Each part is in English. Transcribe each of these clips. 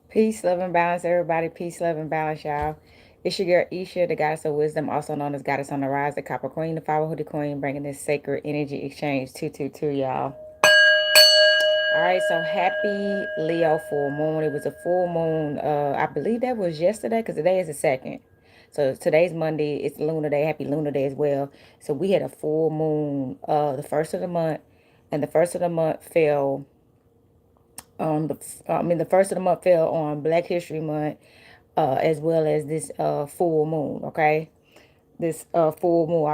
Peace, love, and balance, everybody. Peace, love, and balance, y'all. It's your girl Isha, the goddess of wisdom, also known as Goddess on the Rise, the Copper Queen, the Flower Hoodie Queen, bringing this sacred energy exchange 222, y'all. All right, so happy Leo full moon. It was a full moon. I believe that was yesterday because today is the second. So today's Monday. It's Lunar Day. Happy Lunar Day as well. So we had a full moon, the first of the month, and the first of the month fell the first of the month fell on Black History Month, as well as this full moon. Okay, this full moon.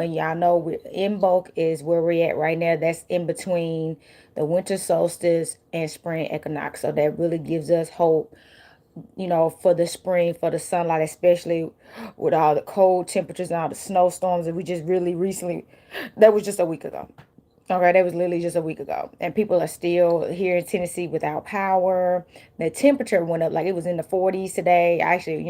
And y'all know in bulk is where we're at right now. That's in between the winter solstice and spring equinox. So that really gives us hope, for the spring, for the sunlight, especially with all the cold temperatures and all the snowstorms that we just really recently. That was just a week ago. Okay, that was literally just a week ago. And people are still here in Tennessee without power. The temperature went up, like it was in the 40s today. Actually,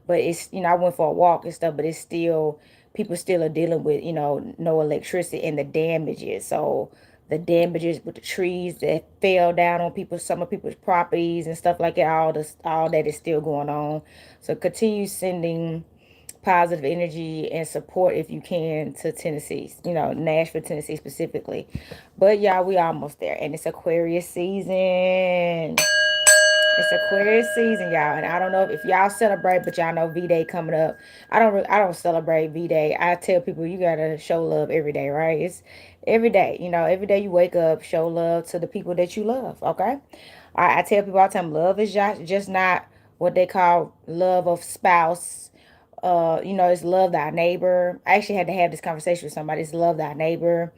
but it's, I went for a walk and stuff, but it's still, people still are dealing with, no electricity and the damages. So the damages with the trees that fell down on people, some of people's properties and stuff like that, all that is still going on. So continue sending positive energy and support if you can to Tennessee, Nashville, Tennessee specifically. But y'all, we almost there, and it's Aquarius season. It's Aquarius season, y'all, and I don't know if y'all celebrate, but y'all know V Day coming up. I don't celebrate V Day. I tell people you gotta show love every day, right? It's every day, every day you wake up, show love to the people that you love. Okay, I tell people all the time, love is just not what they call love of spouse. It's love thy neighbor. I actually had to have this conversation with somebody. It's love thy neighbor,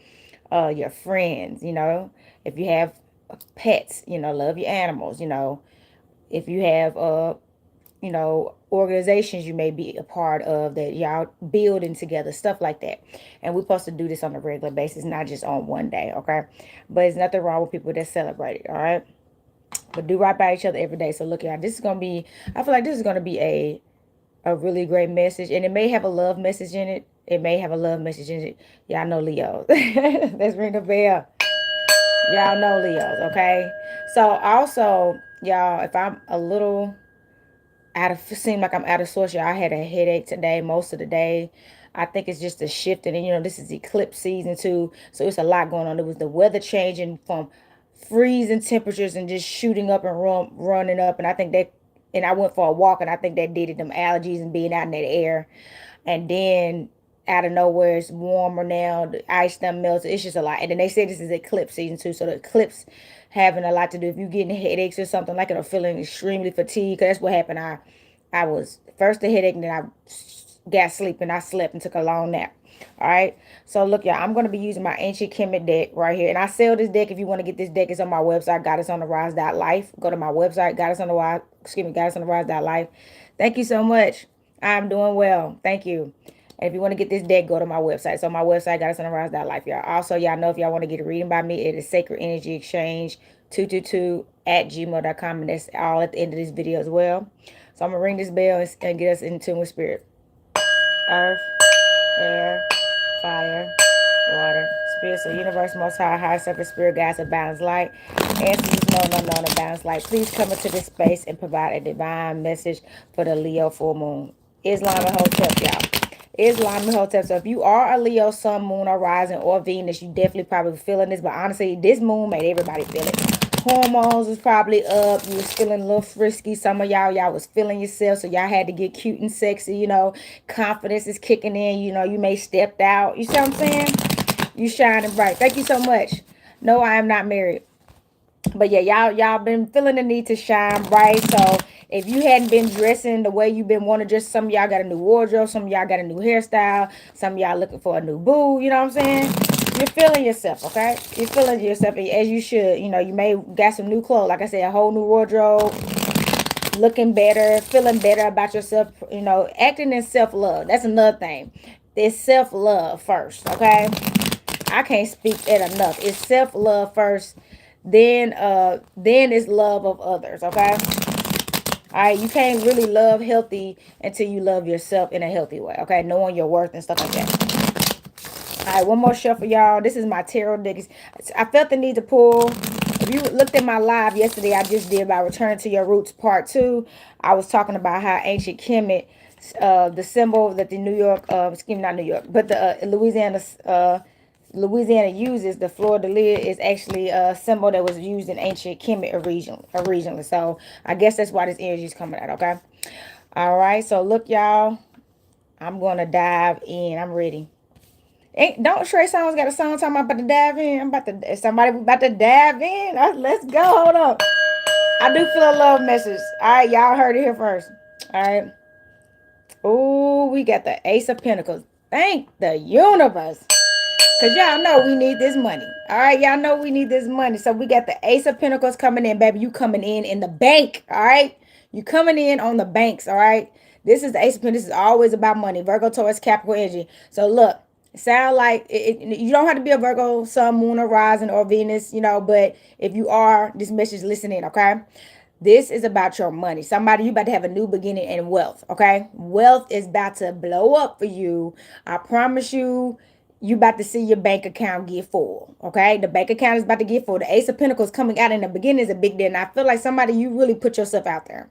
your friends, if you have pets, love your animals, if you have organizations you may be a part of that y'all building together, stuff like that. And we're supposed to do this on a regular basis, not just on one day, okay? But there's nothing wrong with people that celebrate it, all right? But do right by each other every day. So look, y'all, this is gonna be, I feel like this is gonna be a really great message, and it may have a love message in it. It may have a love message in it. Y'all know Leos. Let's ring the bell. Y'all know Leos, okay? So also, y'all, if I'm a little seem like I'm out of sorts, y'all, I had a headache today, most of the day. I think it's just a shift, and this is eclipse season too, so it's a lot going on. It was the weather changing from freezing temperatures and just shooting up and running up, and I think that, and I went for a walk, and I think that did it. Them allergies and being out in that air, and then out of nowhere it's warmer now. The ice done melts. It's just a lot. And then they say this is eclipse season too, so the eclipse having a lot to do. If you getting headaches or something like it, or feeling extremely fatigued, 'cause that's what happened. I was first the headache, and then I got sleep, and I slept and took a long nap. All right. So look, y'all, I'm gonna be using my ancient Kemet deck right here, and I sell this deck. If you want to get this deck, it's on my website, goddessontherise.life. Go to my website, goddessontherise.life. Thank you so much. I'm doing well. Thank you. And if you want to get this deck, go to my website. So my website, goddessontherise.life, y'all. Also, y'all know if y'all want to get a reading by me, it is Sacred Energy Exchange 222 at gmail.com. And that's all at the end of this video as well. So I'm going to ring this bell and get us in tune with spirit. Earth, air, fire, water, spirit, so universe, most high, high surface, spirit, guides, of balanced light, answers known, unknown, and balanced light. Please come into this space and provide a divine message for the Leo full moon. Islam and Hotep, y'all. Islam and Hotep. So if you are a Leo, sun, moon, or rising, or Venus, you definitely probably feeling this. But honestly, this moon made everybody feel it. Hormones was probably up. You was feeling a little frisky. Some of y'all was feeling yourself, so y'all had to get cute and sexy. Confidence is kicking in. You may stepped out. You see what I'm saying? You shining bright. Thank you so much. No, I am not married. But yeah, y'all been feeling the need to shine bright. So if you hadn't been dressing the way you've been wanting to dress, some of y'all got a new wardrobe, some of y'all got a new hairstyle, some of y'all looking for a new boo, you know what I'm saying? You're feeling yourself, okay? You're feeling yourself as you should. You may got some new clothes, like I said, a whole new wardrobe, looking better, feeling better about yourself, acting in self-love. That's another thing. It's self-love first, okay? I can't speak it enough. It's self-love first, then it's love of others, okay? All right, you can't really love healthy until you love yourself in a healthy way, okay? Knowing your worth and stuff like that. All right, one more shuffle, y'all. This is my tarot deck. I felt the need to pull If you looked at my live yesterday, I just did about Return to Your Roots Part 2. I was talking about how ancient Kemet, the symbol that the New York, excuse me, not New York, but the Louisiana uses, the fleur de lis, is actually a symbol that was used in ancient Kemet originally. So I guess that's why this energy is coming out, okay? All right, so look, y'all. I'm going to dive in. I'm ready. Ain't don't Trey Songz got a song talking about to dive in? I'm about to somebody about to dive in. Let's go. Hold up. I do feel a love message. All right, y'all heard it here first. All right. Oh, we got the Ace of Pentacles. Thank the universe. Because y'all know we need this money. All right, y'all know we need this money. So we got the Ace of Pentacles coming in, baby. You coming in the bank, all right? You coming in on the banks, all right? This is the Ace of Pentacles. This is always about money. Virgo, Taurus, Capricorn energy. So look, it sound like you don't have to be a Virgo, Sun, Moon, or Rising, or Venus, but if you are, this message listen in, okay? This is about your money. Somebody, you about to have a new beginning in wealth, okay? Wealth is about to blow up for you. I promise you, you about to see your bank account get full, okay? The bank account is about to get full. The Ace of Pentacles coming out in the beginning is a big deal. And I feel like somebody, you really put yourself out there.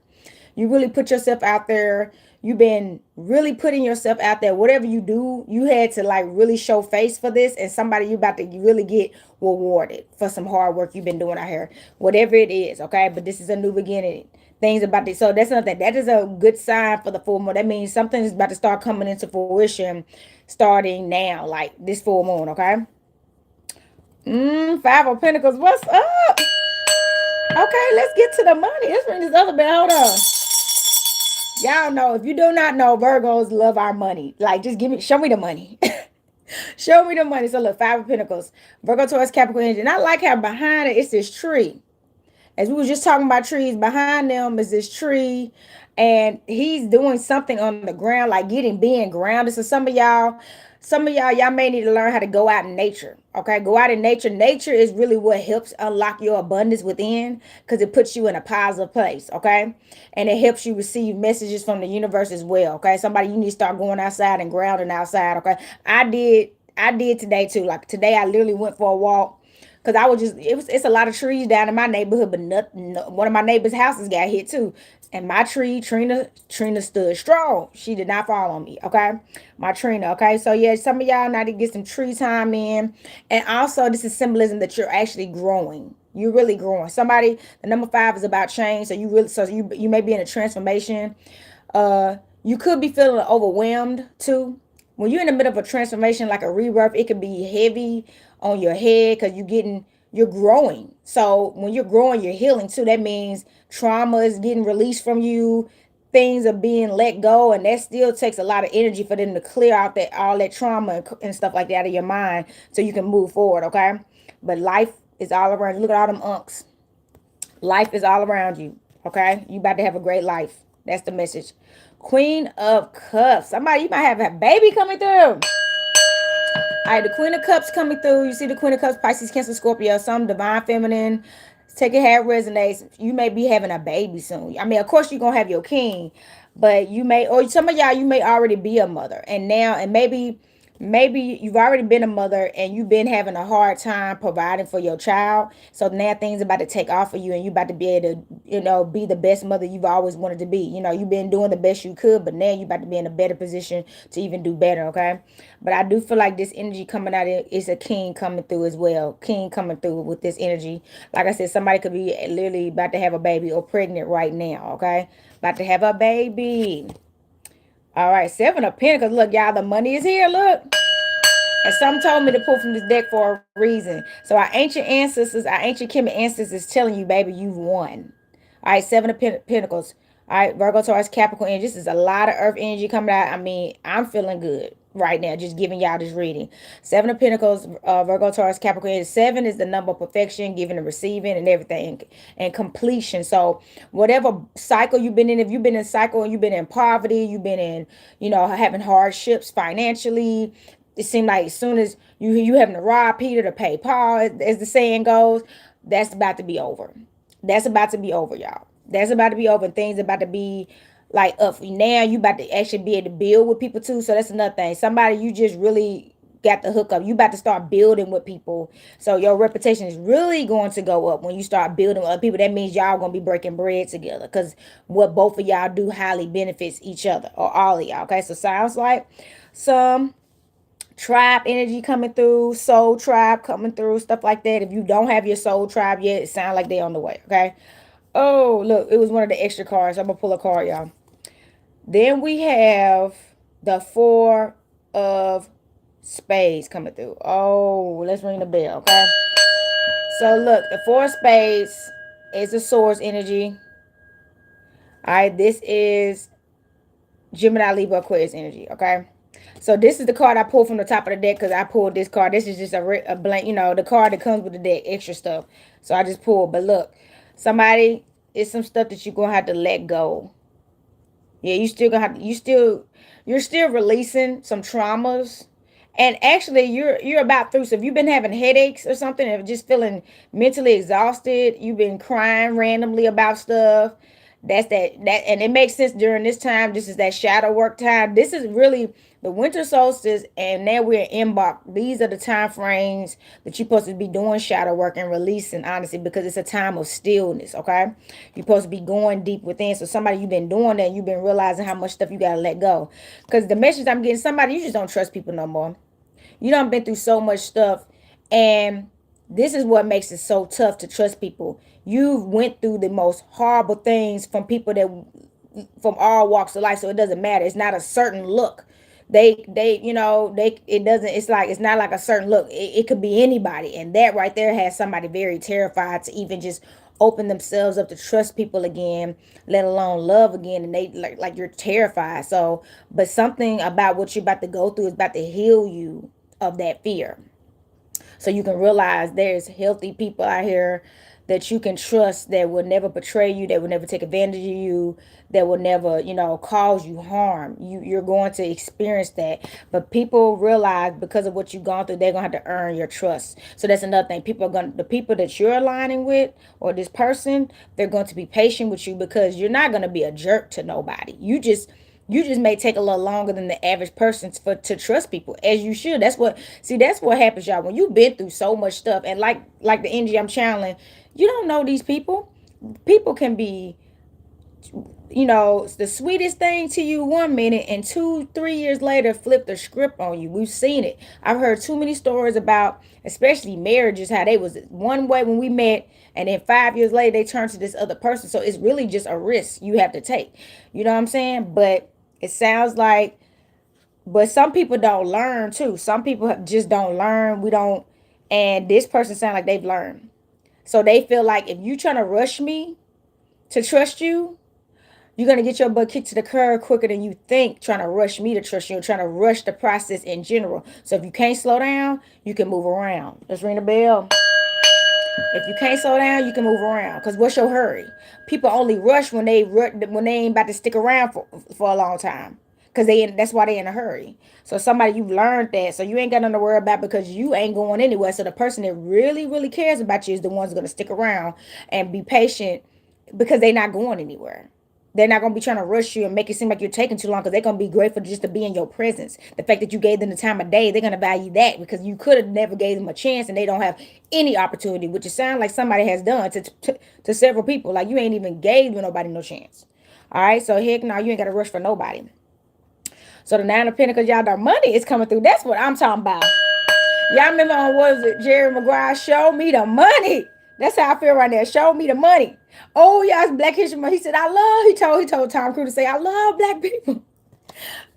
You really put yourself out there. You've been really putting yourself out there. Whatever you do, you had to like really show face for this. And somebody, you about to really get rewarded for some hard work you've been doing out here. Whatever it is, okay? But this is a new beginning. Things about this. So that's another thing. That is a good sign for the full moon. That means something is about to start coming into fruition starting now, like this full moon, okay? Five of Pentacles. What's up? Okay, let's get to the money. Let's bring this other bell. Hold on. Y'all know, if you do not know, Virgos love our money. Like, just show me the money. Show me the money. So look, Five of Pentacles, Virgo, Taurus, Capricorn energy. And I like how behind it, it's this tree. As we were just talking about trees, behind them is this tree, and he's doing something on the ground, like being grounded. So y'all may need to learn how to go out in nature. Okay, go out in nature. Nature is really what helps unlock your abundance within, because it puts you in a positive place. Okay, and it helps you receive messages from the universe as well. Okay, somebody, you need to start going outside and grounding outside. Okay, I did today too. Like today, I literally went for a walk. Cause I was it's a lot of trees down in my neighborhood, but one of my neighbor's houses got hit too. And my tree, Trina stood strong. She did not fall on me, okay? My Trina, okay? So yeah, some of y'all need to get some tree time in. And also, this is symbolism that you're actually growing. You're really growing. Somebody, the number 5 is about change. So you may be in a transformation. You could be feeling overwhelmed too. When you're in the middle of a transformation, like a rebirth, it could be heavy on your head because you're growing. So when you're growing, you're healing too. That means trauma is getting released from you. Things are being let go, and that still takes a lot of energy for them to clear out that all that trauma and stuff like that out of your mind, so you can move forward. Okay, but life is all around you. Look at all them unks. Life is all around you. Okay, you about to have a great life. That's the message. Queen of Cups. Somebody, you might have a baby coming through. All right, the Queen of Cups coming through. You see the Queen of Cups, Pisces, Cancer, Scorpio, some divine feminine. Take it how it resonates. You may be having a baby soon. I mean, of course, you're going to have your king, but you may, or some of y'all, you may already be a mother. And maybe you've already been a mother and you've been having a hard time providing for your child. So now things about to take off for you, and you about to be able to, be the best mother you've always wanted to be. You've been doing the best you could, but now you about to be in a better position to even do better. Okay, but I do feel like this energy coming out is a king coming through as well. King coming through with this energy. Like I said, somebody could be literally about to have a baby or pregnant right now. Okay, about to have a baby. All right, 7 of Pentacles. Look, y'all, the money is here. Look. And some told me to pull from this deck for a reason. So our ancient Kemet ancestors telling you, baby, you've won. All right, 7 of Pentacles. All right, Virgo, Taurus, Capricorn energy. This is a lot of earth energy coming out. I mean, I'm feeling good right now, just giving y'all this reading. 7 of Pentacles, Virgo, Taurus, Capricorn energy. 7 is the number of perfection, giving and receiving and everything, and completion. So whatever cycle you've been in, if you've been in a cycle and you've been in poverty, you've been in, having hardships financially, it seemed like as soon as you having to rob Peter to pay Paul, as the saying goes, that's about to be over. That's about to be over, y'all. That's about to be over. And things about to be like up now. You about to actually be able to build with people too. So that's another thing. Somebody, you just really got the hookup. You about to start building with people. So your reputation is really going to go up when you start building with other people. That means y'all gonna be breaking bread together. Cause what both of y'all do highly benefits each other or all of y'all. Okay. So sounds like some tribe energy coming through, soul tribe coming through, stuff like that. If you don't have your soul tribe yet, it sounds like they're on the way. Okay. Oh, look, it was one of the extra cards. I'm gonna pull a card, y'all. Then we have the four of spades coming through. Oh, let's ring the bell, okay? So look, the four of spades is the source energy. All right, this is Gemini, Libra, Aquarius energy, okay? So this is the card I pulled from the top of the deck because I pulled this card. This is just a blank, the card that comes with the deck, extra stuff. So I just pulled. But look, somebody, it's some stuff that you're going to have to let go. Yeah, you still gonna have you're still releasing some traumas. And actually you're about through. So if you've been having headaches or something, or just feeling mentally exhausted, you've been crying randomly about stuff. That's that and it makes sense during this time. This is that shadow work time. This is really the winter solstice, and now we're in Embark. These are the time frames that you're supposed to be doing shadow work and releasing, honestly, because it's a time of stillness. Okay, you're supposed to be going deep within. So somebody, you've been doing that, you've been realizing how much stuff you gotta let go. Because the message I'm getting, somebody, you just don't trust people no more. You know, I've been through so much stuff, and this is what makes it so tough to trust people. You've went through the most horrible things from people that from all walks of life, so it doesn't matter. It's not a certain look. They it doesn't, it's like, it's not like a certain look. It could be anybody, and that right there has somebody very terrified to even just open themselves up to trust people again, let alone love again. And they like you're terrified. So but something about what you're about to go through is about to heal you of that fear, so you can realize there's healthy people out here that you can trust, that will never betray you, that will never take advantage of you, that will never, cause you harm. You're going to experience that. But people realize because of what you've gone through, they're gonna have to earn your trust. So that's another thing. The people that you're aligning with, or this person, they're going to be patient with you, because you're not gonna be a jerk to nobody. You just may take a little longer than the average person to trust people, as you should. That's what happens, y'all. When you've been through so much stuff, and like the energy I'm channeling, you don't know these people. People can be, the sweetest thing to you 1 minute, and 2 3 years later flip the script on you. We've seen it. I've heard too many stories about, especially marriages, how they was one way when we met, and then 5 years later they turn to this other person. So it's really just a risk you have to take. You know what I'm saying? But it sounds like, but some people don't learn too. Some people just don't learn. We don't. And this person sound like they've learned. So they feel like if you trying to rush me to trust you, you're going to get your butt kicked to the curb quicker than you think, trying to rush me to trust you, and trying to rush the process in general. So if you can't slow down, you can move around. Let's ring the bell. If you can't slow down, you can move around. Cause what's your hurry? People only rush when they ain't about to stick around for a long time. Cause that's why they in a hurry. So somebody, you've learned that, so you ain't got nothing to worry about, because you ain't going anywhere. So the person that really really cares about you is the ones gonna stick around and be patient, because they not going anywhere. They're not going to be trying to rush you and make it seem like you're taking too long, because they're going to be grateful just to be in your presence. The fact that you gave them the time of day, they're going to value that, because you could have never gave them a chance, and they don't have any opportunity, which it sounds like somebody has done to several people. Like you ain't even gave nobody no chance. All right. So heck no, you ain't got to rush for nobody. So the Nine of Pentacles, y'all, the money is coming through. That's what I'm talking about. Y'all remember on, what was it, Jerry Maguire, Show Me the Money. That's how I feel right now. Show me the money. Oh, yeah, it's Black History Month. He said, he told Tom Cruise to say, I love black people.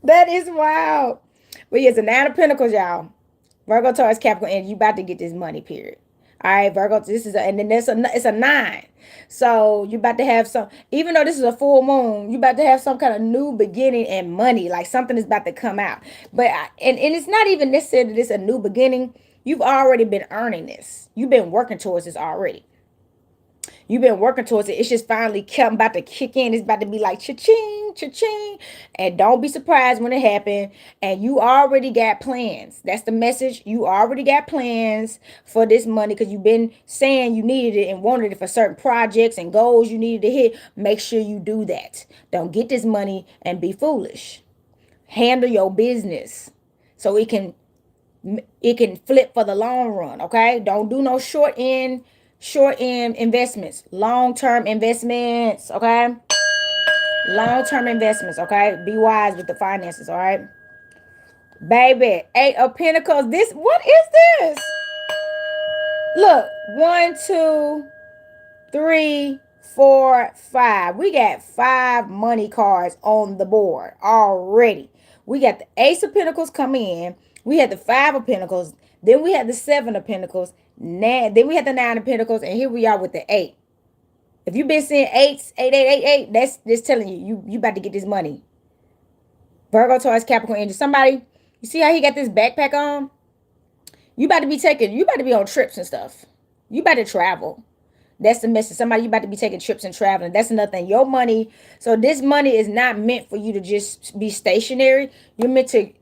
That is wild. But yes, the Nine of Pentacles, y'all. Virgo, Taurus, Capricorn, and you about to get this money, period. All right, Virgo, and then it's a 9. So you about to have some, even though this is a full moon, you about to have some kind of new beginning and money, like something is about to come out. But and it's not even necessarily this a new beginning. You've already been earning this. You've been working towards this already. You've been working towards it. It's just finally come about to kick in. It's about to be like cha-ching, cha-ching. And don't be surprised when it happens. And you already got plans. That's the message. You already got plans for this money, because you've been saying you needed it and wanted it for certain projects and goals you needed to hit. Make sure you do that. Don't get this money and be foolish. Handle your business so it can It can flip for the long run. Okay, don't do no short end investments. Long term investments. Okay, long term investments. Okay, be wise with the finances. All right, baby. Eight of Pentacles. This, what is this? Look, 1, 2, 3, 4, 5. We got 5 money cards on the board already. We got the Ace of Pentacles come in. We had the 5 of Pentacles. Then we had the 7 of Pentacles. Then we had the 9 of Pentacles. And here we are with the 8. If you've been seeing eights, 8888, that's just telling you, you about to get this money. Virgo, Taurus, Capricorn, Angel. Somebody, you see how he got this backpack on? You about to be on trips and stuff. You about to travel. That's the message. Somebody, you about to be taking trips and traveling. That's another thing. Your money. So this money is not meant for you to just be stationary. You're meant to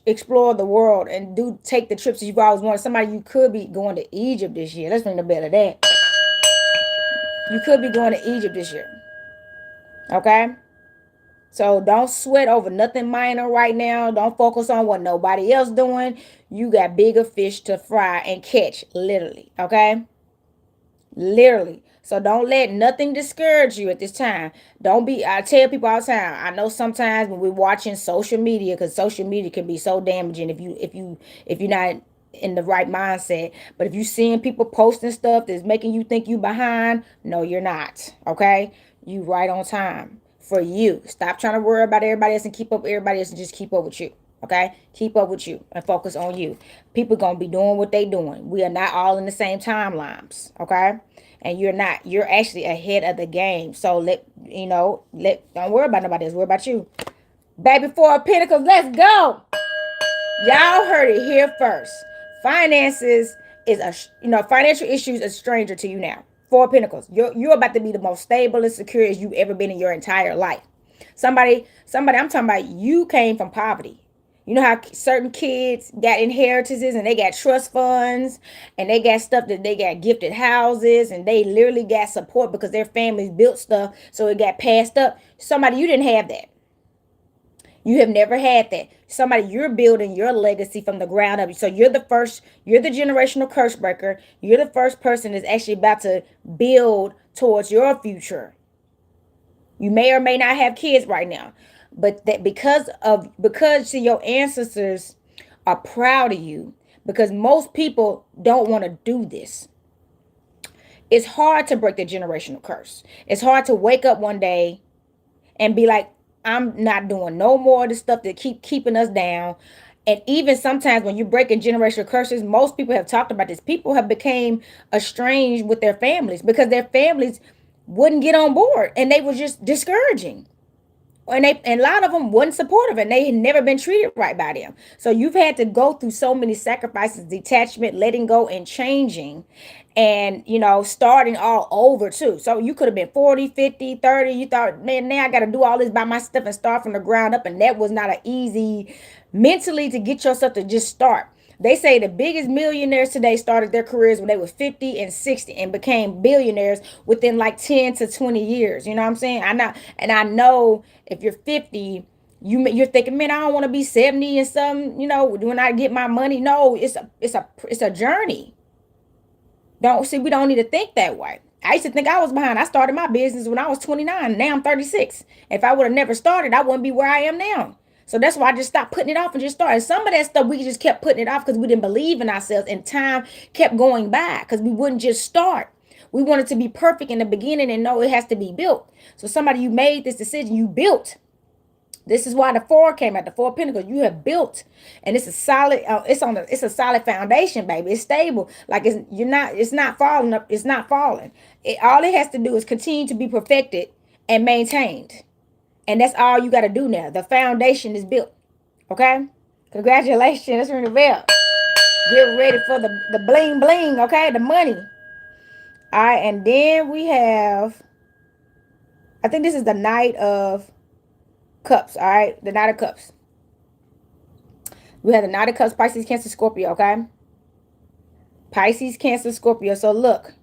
explore the world and take the trips that you've always wanted. Somebody, you could be going to Egypt this year. Let's ring the bell of that. You could be going to Egypt this year. Okay? So don't sweat over nothing minor right now. Don't focus on what nobody else doing. You got bigger fish to fry and catch, literally. Okay? Literally. So don't let nothing discourage you at this time. Don't be, I tell people all the time, I know sometimes when we're watching social media, because social media can be so damaging if you're not in the right mindset. But if you seeing people posting stuff that's making you think you behind, no, you're not. Okay? You right on time for you. Stop trying to worry about everybody else and keep up with everybody else and just keep up with you. Okay, keep up with you and focus on you. People gonna be doing what they doing. We are not all in the same timelines. Okay, and you're not. You're actually ahead of the game. So don't worry about nobody else. Worry about you, baby. 4 of Pentacles. Let's go. Y'all heard it here first. Finances is financial issues is a stranger to you now. 4 of Pentacles. You're about to be the most stable and secure as you've ever been in your entire life. Somebody, I'm talking about, you came from poverty. You know how certain kids got inheritances and they got trust funds and they got stuff that they got gifted houses and they literally got support because their families built stuff so it got passed up. Somebody, you didn't have that. You have never had that. Somebody, you're building your legacy from the ground up. So you're the generational curse breaker. You're the first person that's actually about to build towards your future. You may or may not have kids right now, but that because your ancestors are proud of you, because most people don't want to do this. It's hard to break the generational curse. It's hard to wake up one day and be like, I'm not doing no more of the stuff that keeping us down. And even sometimes when you're breaking generational curses, most people have talked about this. People have became estranged with their families because their families wouldn't get on board and they were just discouraging. And a lot of them wasn't supportive and they had never been treated right by them. So you've had to go through so many sacrifices, detachment, letting go and changing, and starting all over too. So you could have been 40, 50, 30. You thought, man, now I got to do all this by myself and start from the ground up. And that was not an easy mentally to get yourself to just start. They say the biggest millionaires today started their careers when they were 50 and 60 and became billionaires within like 10 to 20 years. You know what I'm saying? I know if you're 50, you're thinking, man, I don't want to be 70 and something, when I get my money. No, it's a journey. We don't need to think that way. I used to think I was behind. I started my business when I was 29. Now I'm 36. If I would have never started, I wouldn't be where I am now. So that's why I just stopped putting it off and just started. Some of that stuff we just kept putting it off because we didn't believe in ourselves, and time kept going by because we wouldn't just start. We wanted to be perfect in the beginning and know it has to be built. So somebody, you made this decision, you built. This is why the 4 came out. The 4 of Pentacles. You have built, and it's a solid. It's a solid foundation, baby. It's stable. Like it's not falling up. It's not falling. All it has to do is continue to be perfected and maintained. And that's all you got to do now. The foundation is built. Okay? Congratulations. Let's ring the bell. Get ready for the bling bling. Okay? The money. All right. And then we have, I think this is the Knight of Cups. All right? The Knight of Cups. We have the Knight of Cups, Pisces, Cancer, Scorpio. Okay? Pisces, Cancer, Scorpio. So look.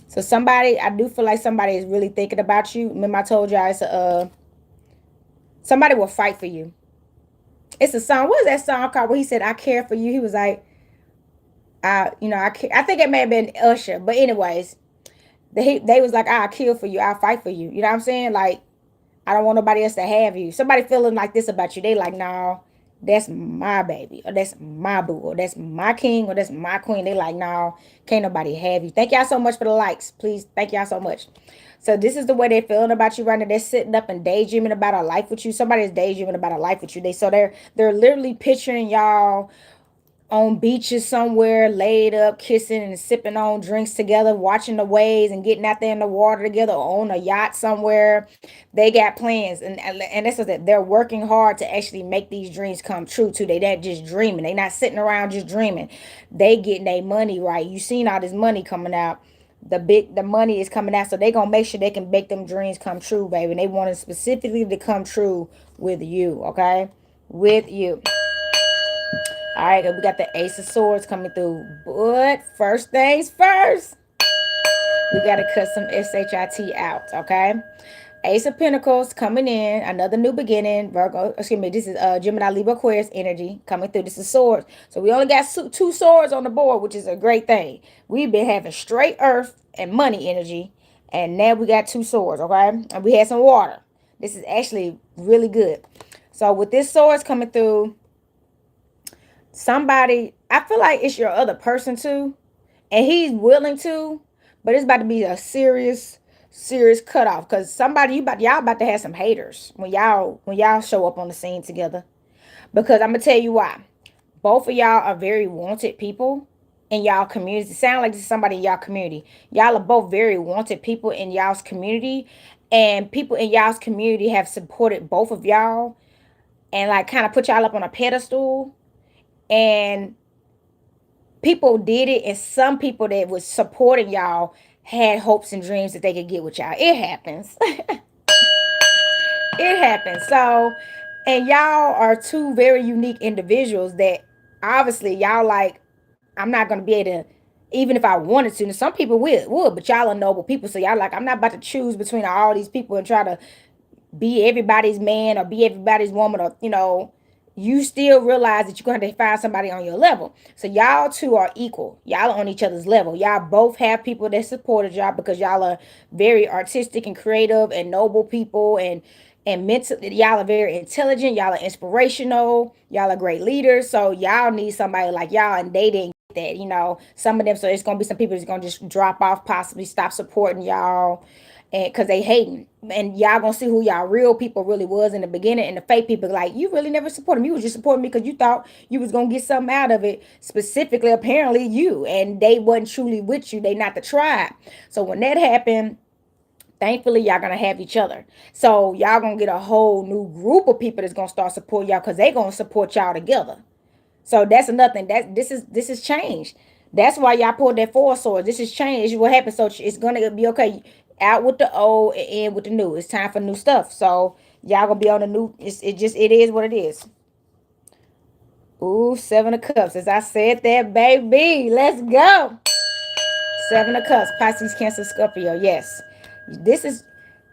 So somebody, I do feel like somebody is really thinking about you. Remember I told y'all somebody will fight for you. It's a song. What is that song called? Where he said, "I care for you." He was like, I think it may have been Usher, but anyways, they was like, "I'll kill for you. I'll fight for you." You know what I'm saying? Like, I don't want nobody else to have you. Somebody feeling like this about you, they like, no, that's my baby, or that's my boo, or that's my king, or that's my queen. They like, no, can't nobody have you. Thank y'all so much for the likes. Please, thank y'all so much. So this is the way they're feeling about you right now. They're sitting up and daydreaming about a life with you. Somebody is daydreaming about a life with you. They're literally picturing y'all on beaches somewhere, laid up, kissing and sipping on drinks together, watching the waves and getting out there in the water together, or on a yacht somewhere. They got plans, and this is it. They're working hard to actually make these dreams come true too. They not just dreaming. They not sitting around just dreaming. They getting their money right. You seen all this money coming out. The money is coming out, so they gonna make sure they can make them dreams come true, baby. And they want it specifically to come true with you, okay? With you. All right, we got the Ace of Swords coming through. But first things first, we got to cut some SHIT out, okay? Ace of Pentacles coming in, another new beginning. Virgo, excuse me, this is Gemini, Libra, Aquarius energy coming through. This is swords. So we only got two swords on the board, which is a great thing. We've been having straight earth and money energy, and now we got two swords, okay? And we had some water. This is actually really good. So with this swords coming through, somebody, I feel like it's your other person too, and he's willing to, but it's about to be a serious cutoff, because somebody, y'all about to have some haters when y'all show up on the scene together. Because I'm gonna tell you why. Both of y'all are very wanted people in y'all community. Sound like this is somebody in y'all community. Y'all are both very wanted people in y'all's community, and people in y'all's community have supported both of y'all and like kind of put y'all up on a pedestal. And people did it, and some people that was supporting y'all had hopes and dreams that they could get with y'all. It happens. It happens. So, and y'all are two very unique individuals that obviously y'all like, I'm not gonna be able to, even if I wanted to. And some people would, but y'all are noble people. So y'all like, I'm not about to choose between all these people and try to be everybody's man or be everybody's woman, or you still realize that you're going to find somebody on your level. So y'all two are equal. Y'all are on each other's level. Y'all both have people that supported y'all because y'all are very artistic and creative and noble people, and mentally y'all are very intelligent. Y'all are inspirational. Y'all are great leaders. So y'all need somebody like y'all, and they didn't get that. Some of them. So it's gonna be some people that's gonna just drop off, possibly stop supporting y'all, and because they hating. And y'all gonna see who y'all real people really was in the beginning, and the fake people like, you really never support them. You was just supporting me because you thought you was gonna get something out of it, specifically apparently you, and they wasn't truly with you. They not the tribe. So when that happened, thankfully y'all gonna have each other. So y'all gonna get a whole new group of people that's gonna start support y'all, because they gonna support y'all together. So that's nothing. This is change. That's why y'all pulled that four sword. This is change. This is what happened. So it's gonna be okay. Out with the old and in with the new. It's time for new stuff. So y'all gonna be on the new. It is what it is. Ooh, Seven of Cups. As I said that, baby. Let's go. Seven of Cups. Pisces, Cancer, Scorpio. Yes. This is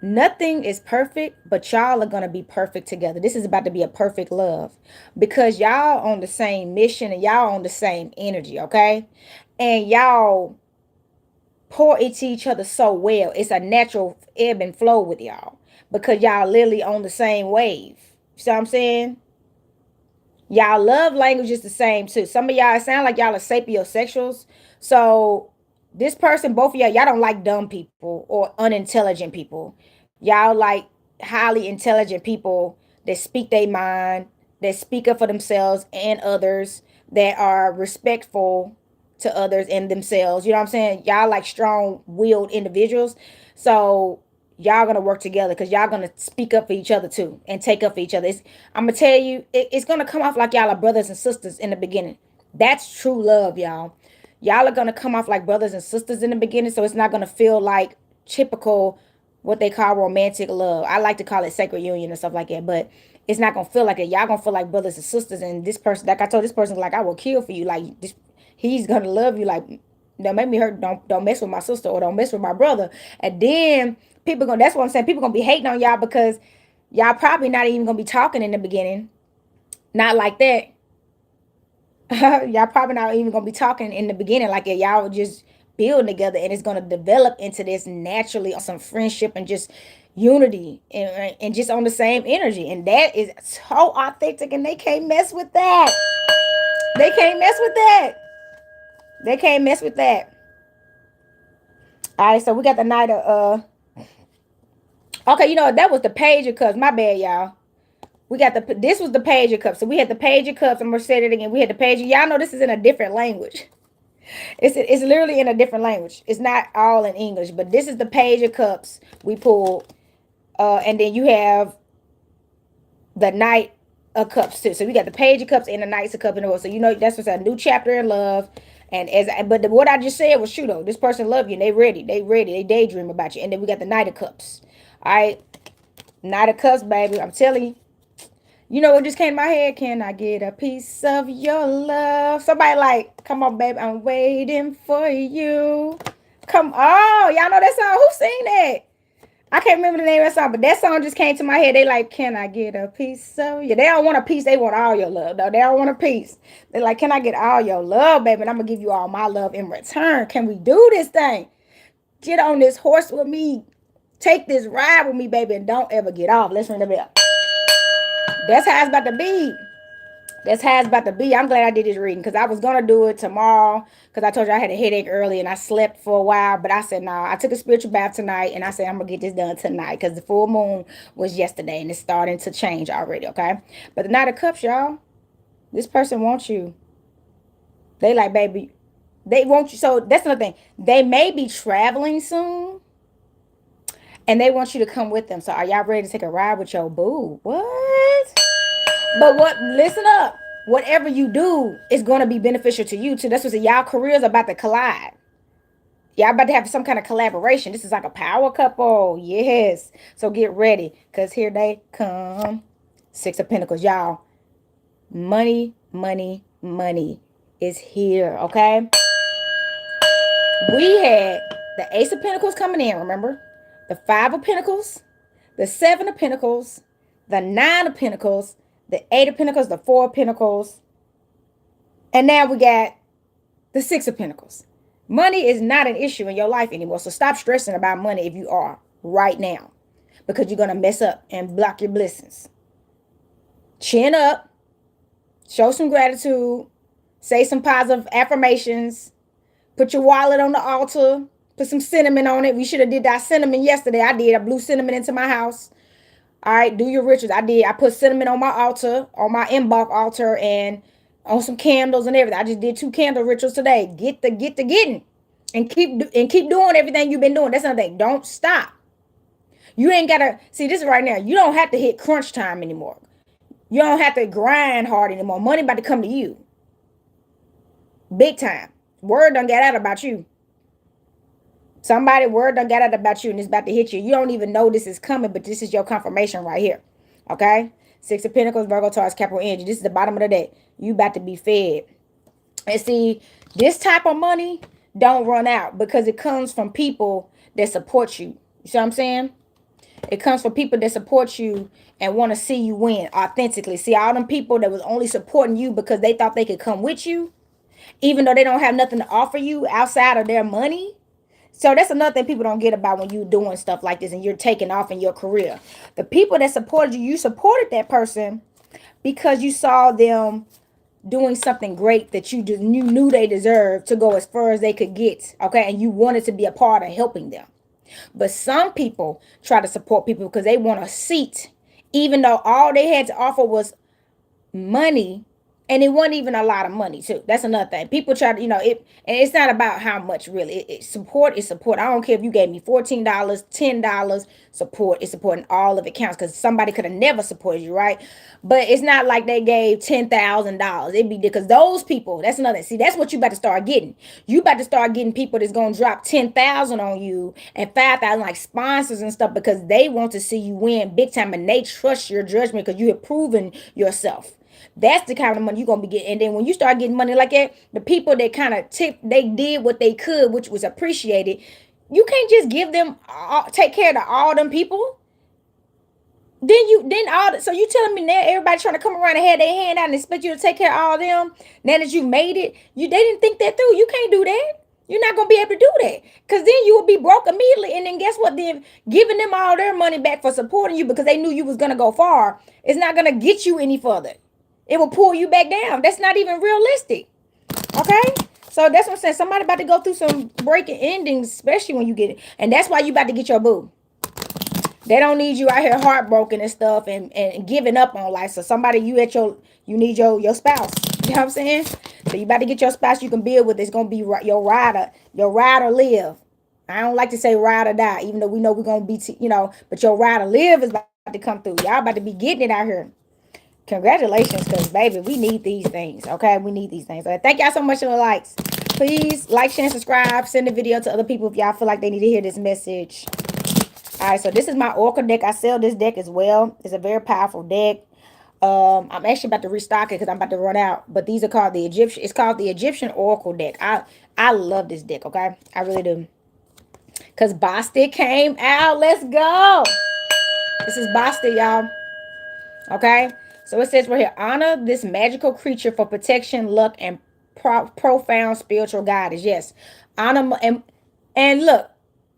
Nothing is perfect, but y'all are gonna be perfect together. This is about to be a perfect love, because y'all on the same mission and y'all on the same energy, okay? And y'all pour into each other so well. It's a natural ebb and flow with y'all, because y'all literally on the same wave. You see what I'm saying? Y'all love language is the same too. Some of y'all, it sound like y'all are sapiosexuals. So this person, both of y'all don't like dumb people or unintelligent people. Y'all like highly intelligent people that speak their mind, that speak up for themselves and others, that are respectful to others and themselves. You know what I'm saying? Y'all like strong-willed individuals. So y'all gonna work together, because y'all gonna speak up for each other too and take up for each other. I'm gonna tell you, it's gonna come off like y'all are brothers and sisters in the beginning. That's true love, y'all. Y'all are gonna come off like brothers and sisters in the beginning, so it's not gonna feel like typical what they call romantic love. I like to call it sacred union and stuff like that, but it's not gonna feel like it. Y'all gonna feel like brothers and sisters. And this person, like I told this person, like, I will kill for you. Like this, he's gonna love you. Like, don't make me hurt. Don't mess with my sister, or don't mess with my brother. And then people gonna. That's what I'm saying. People gonna be hating on y'all because y'all probably not even gonna be talking in the beginning. Not like that. Y'all probably not even gonna be talking in the beginning like that. Y'all just build together, and it's gonna develop into this naturally on some friendship and just unity and just on the same energy. And that is so authentic, and they can't mess with that. They can't mess with that. They can't mess with that. All right, so we got the night of okay, you know that was the page of cups. My bad, y'all. We got the this was the page of cups. So we had the page of cups. I'm gonna say it again. We had the page. Y'all know this is in a different language. It's literally in a different language. It's not all in English, but this is the page of cups we pulled. And then you have the knight of cups too. So we got the page of cups and the knights of cups in the world. So you know that's what's a new chapter in love. And what I just said was true though. This person love you and they daydream about you. And then we got the knight of cups. All right, knight of cups, baby. I'm telling you. You know what just came to my head? Can I get a piece of your love? Somebody like, come on, baby, I'm waiting for you. Come on, y'all know that song? Who sing that? I can't remember the name of that song, but that song just came to my head. They like, can I get a piece of you? They don't want a piece. They want all your love, though. They don't want a piece. They're like, can I get all your love, baby? And I'm going to give you all my love in return. Can we do this thing? Get on this horse with me. Take this ride with me, baby, and don't ever get off. Let's ring the bell. That's how it's about to be. That's how it's about to be. I'm glad I did this reading because I was going to do it tomorrow because I told you I had a headache early and I slept for a while. But I said, no, I took a spiritual bath tonight and I said, I'm going to get this done tonight because the full moon was yesterday and it's starting to change already, okay? But the Knight of Cups, y'all, this person wants you. They like, baby, they want you. So that's another thing. They may be traveling soon and they want you to come with them. So are y'all ready to take a ride with your boo? What? But listen up. Whatever you do is going to be beneficial to you too. That's what y'all careers are about to collide. Y'all about to have some kind of collaboration. This is like a power couple. Yes. So get ready. Because here they come. Six of Pentacles. Y'all. Money, money, money is here. Okay. We had the Ace of Pentacles coming in, remember? The Five of Pentacles. The Seven of Pentacles. The Nine of Pentacles. The Eight of Pentacles. The Four of Pentacles. And now we got the Six of Pentacles. Money is not an issue in your life anymore. So stop stressing about money if you are right now. Because you're going to mess up and block your blessings. Chin up. Show some gratitude. Say some positive affirmations. Put your wallet on the altar. Put some cinnamon on it. We should have did that cinnamon yesterday. I did. I blew cinnamon into my house. All right, do your rituals. I did. I put cinnamon on my altar, on my embark altar, and on some candles and everything. I just did 2 candle rituals today. Get the getting, and keep doing everything you've been doing. That's another thing. Don't stop. You ain't gotta see this right now. You don't have to hit crunch time anymore. You don't have to grind hard anymore. Money about to come to you, big time. Word done got out about you. Somebody word done got out about you and it's about to hit you. You don't even know this is coming, but this is your confirmation right here. Okay? Six of Pentacles, Virgo, Taurus, Capricorn, energy. This is the bottom of the day. You about to be fed. And see, this type of money don't run out because it comes from people that support you. You see what I'm saying? It comes from people that support you and want to see you win authentically. See, all them people that was only supporting you because they thought they could come with you, even though they don't have nothing to offer you outside of their money. So that's another thing people don't get about when you're doing stuff like this and you're taking off in your career. The people that supported you, you supported that person because you saw them doing something great that you knew they deserved to go as far as they could get. Okay. And you wanted to be a part of helping them. But some people try to support people because they want a seat, even though all they had to offer was money. And it wasn't even a lot of money too. That's another thing. People try to, it, and it's not about how much really. Support is support. I don't care if you gave me $14, $10. Support is support, and all of it counts because somebody could have never supported you, right? But it's not like they gave $10,000. It'd be because those people. That's another. See, that's what you about to start getting. You about to start getting people that's gonna drop 10,000 on you and 5,000 like sponsors and stuff because they want to see you win big time and they trust your judgment because you have proven yourself. That's the kind of money you're going to be getting. And then when you start getting money like that, the people that kind of they did what they could, which was appreciated. You can't just give them, take care of all them people. Then so you telling me now everybody trying to come around and have their hand out and expect you to take care of all of them? Now that you made it, they didn't think that through. You can't do that. You're not gonna be able to do that. Cause then you will be broke immediately. And then guess what? Then giving them all their money back for supporting you because they knew you was gonna go far, it's not gonna get you any further. It will pull you back down. That's not even realistic. Okay? So that's what I'm saying. Somebody about to go through some breaking endings, especially when you get it. And that's why you about to get your boo. They don't need you out here heartbroken and stuff and giving up on life. So somebody you need your spouse. You know what I'm saying? So you about to get your spouse you can build with. It's gonna be your ride or live. I don't like to say ride or die, even though we know we're gonna be but your ride or live is about to come through. Y'all about to be getting it out here. Congratulations, because baby, we need these things. Okay, we need these things. So thank y'all so much for the likes. Please like, share, and subscribe. Send the video to other people if y'all feel like they need to hear this message. All right, so this is my Oracle deck. I sell this deck as well. It's a very powerful deck. I'm actually about to restock it because I'm about to run out. But these are called the Egyptian. It's called the Egyptian Oracle deck. I love this deck. Okay, I really do. Cause Boston came out. Let's go. This is Boston, y'all. Okay, so it says right here: honor this magical creature for protection, luck, and profound spiritual guidance. Yes, honor and look,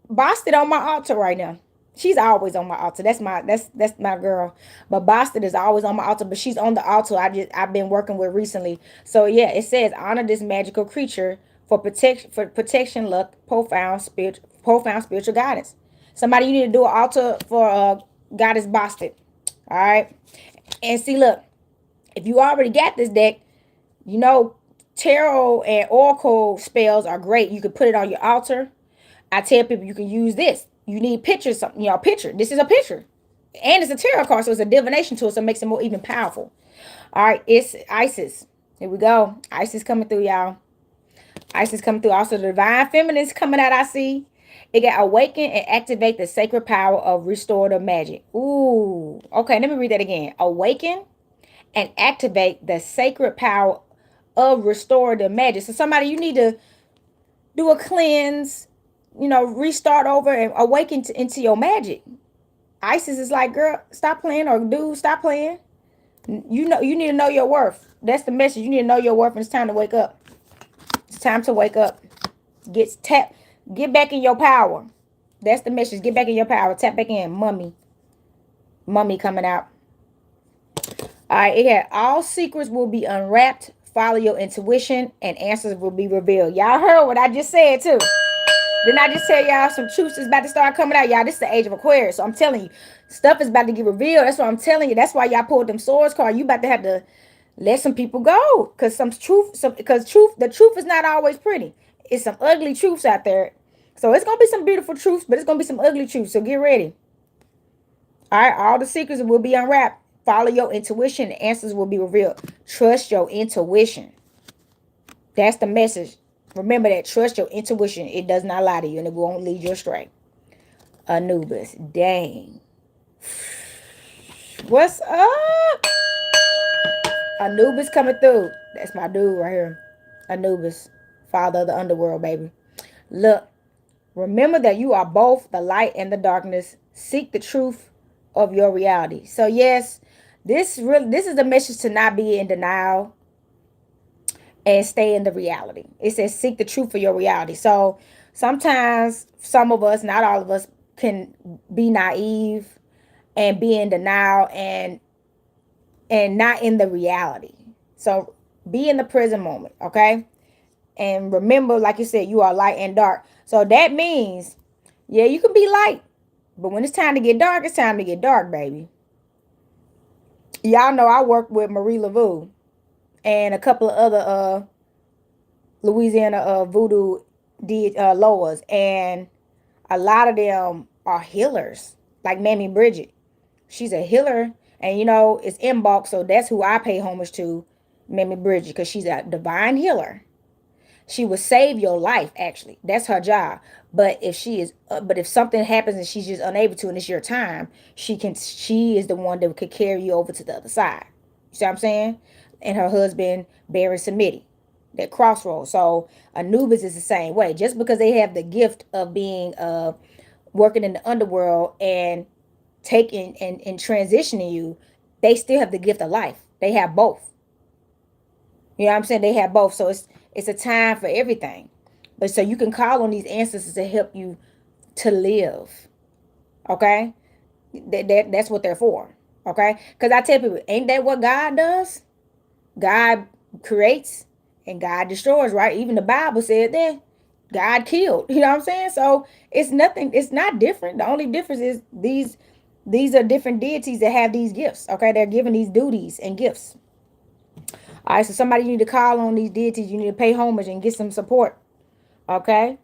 Boston on my altar right now. She's always on my altar. That's my girl. But Boston is always on my altar. But she's on the altar I've been working with recently. So yeah, it says honor this magical creature for protection, luck, profound spiritual guidance. Somebody you need to do an altar for goddess Boston. All right. And see, look, if you already got this deck, you know tarot and oracle spells are great. You can put it on your altar. I tell people you can use this. You need pictures, something, picture. This is a picture. And it's a tarot card, so it's a divination tool, so it makes it more even powerful. All right, it's Isis. Here we go. Isis coming through, y'all. Isis coming through. Also, the divine feminine's coming out, I see. It got awaken and activate the sacred power of restorative magic. Ooh. Okay, let me read that again. Awaken and activate the sacred power of restorative magic. So somebody, you need to do a cleanse, restart over and awaken into your magic. Isis is like, girl, stop playing, or dude, stop playing. You need to know your worth. That's the message. You need to know your worth, and it's time to wake up. It's time to wake up. Get back in your power. That's the message. Get back in your power. Tap back in. Mummy coming out. All right, it had all secrets will be unwrapped. Follow your intuition and answers will be revealed. Y'all heard what I just said too. Didn't I just tell y'all some truths is about to start coming out? Y'all, this is the age of Aquarius. So I'm telling you, stuff is about to get revealed. That's what I'm telling you. That's why y'all pulled them swords card. You about to have to let some people go. Because the truth is not always pretty. It's some ugly truths out there. So it's going to be some beautiful truths, but it's going to be some ugly truths. So get ready. All right, all the secrets will be unwrapped. Follow your intuition. The answers will be revealed. Trust your intuition. That's the message. Remember that. Trust your intuition. It does not lie to you and it won't lead you astray. Anubis. Dang. What's up? Anubis coming through. That's my dude right here. Anubis. Father of the underworld, baby. Look. Remember that you are both the light and the darkness. Seek the truth of your reality. So yes, this is the message to not be in denial and stay in the reality. It says seek the truth for your reality. So sometimes some of us, not all of us, can be naive and be in denial and not in the reality. So be in the present moment, okay? And remember, like you said, you are light and dark. So that means, yeah, you can be light, but when it's time to get dark, it's time to get dark, baby. Y'all know I work with Marie Laveau and a couple of other Louisiana voodoo Loas, and a lot of them are healers, like Mammy Bridget. She's a healer, and it's in bulk, so that's who I pay homage to, Mammy Bridget, because she's a divine healer. She will save your life, actually. That's her job. But if something happens and she's just unable to, and it's your time, she is the one that could carry you over to the other side. You see what I'm saying? And her husband, Baron Samedi, that crossroads. So Anubis is the same way. Just because they have the gift of being working in the underworld and taking and transitioning you, they still have the gift of life. They have both. You know what I'm saying? They have both. So it's a time for everything. But so you can call on these ancestors to help you to live. Okay? That's what they're for. Okay? Because I tell people, ain't that what God does? God creates and God destroys, right? Even the Bible said that God killed. You know what I'm saying? So it's nothing, it's not different. The only difference is these are different deities that have these gifts. Okay, they're given these duties and gifts. All right, so somebody, you need to call on these deities, you need to pay homage and get some support. Okay,